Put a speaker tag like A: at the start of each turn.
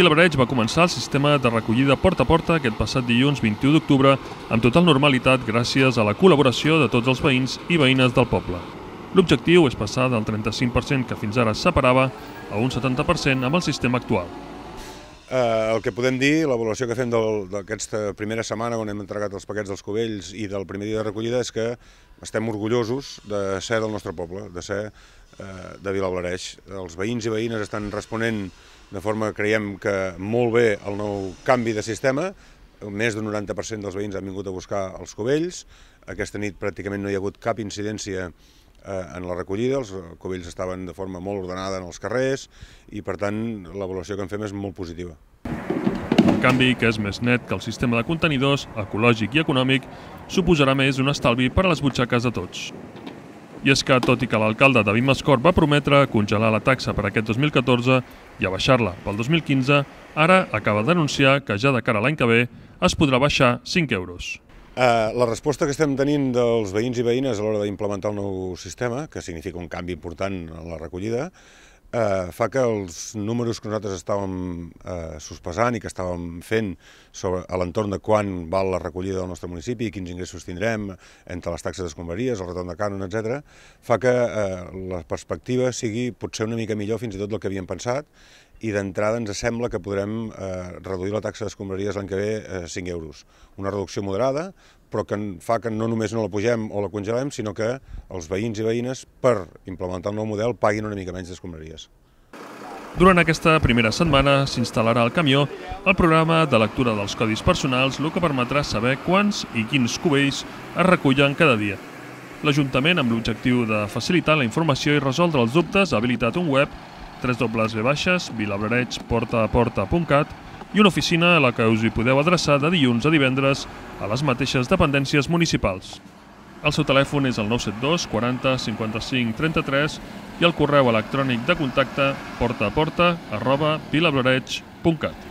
A: Vilablareix va començar el sistema de recollida porta a porta aquest passat dilluns 21 d'octubre amb total normalitat gràcies a la col·laboració de tots els veïns i veïnes del poble. L'objectiu és passar del 35% que fins ara es separava a un 70% amb el sistema actual.
B: El que podem dir, l'avaluació que fem d'aquesta primera setmana on hem entregat els paquets dels Cubells i del primer dia de recollida és que estem orgullosos de ser del nostre poble, de ser de Vilablareix. Els veïns i veïnes estan responent de forma, creiem que molt bé, el nou canvi de sistema. Més d'un 90% dels veïns han vingut a buscar els Cubells. Aquesta nit pràcticament no hi ha hagut cap incidència en la recollida, els Cubells estaven de forma molt ordenada en els carrers i per tant l'avaluació que en fem és molt positiva.
A: Un canvi que és més net que el sistema de contenidors, ecològic i econòmic, suposarà més un estalvi per a les butxaques de tots. I és que, tot i que l'alcalde David Mascort va prometre congelar la taxa per aquest 2014 i abaixar-la pel 2015, ara acaba d'anunciar que ja de cara a l'any que ve es podrà baixar 5 euros.
B: La resposta que estem tenint dels veïns i veïnes a l'hora d'implementar el nou sistema, que significa un canvi important en la recollida, fa que els números que nosaltres estàvem sospesant i que estàvem fent a l'entorn de quan val la recollida del nostre municipi i quins ingressos tindrem entre les taxes d'escombraries, el retorn de cànon, etc., fa que la perspectiva sigui potser una mica millor fins i tot del que havíem pensat i d'entrada ens sembla que podrem reduir la taxa d'escombraries l'any que ve 5 euros. Una reducció moderada, però que fa que no només no la pugem o la congelem, sinó que els veïns i veïnes, per implementar el nou model, paguin una mica menys d'escombraries.
A: Durant aquesta primera setmana s'instal·larà al camió el programa de lectura dels codis personals, el que permetrà saber quants i quins cubells es recullen cada dia. L'Ajuntament, amb l'objectiu de facilitar la informació i resoldre els dubtes, ha habilitat un web www.vilablareig.portaaporta.cat i una oficina a la que us hi podeu adreçar de dilluns a divendres a les mateixes dependències municipals. El seu telèfon és el 972 40 55 33 i el correu electrònic de contacte portaaporta@vilablareig.cat.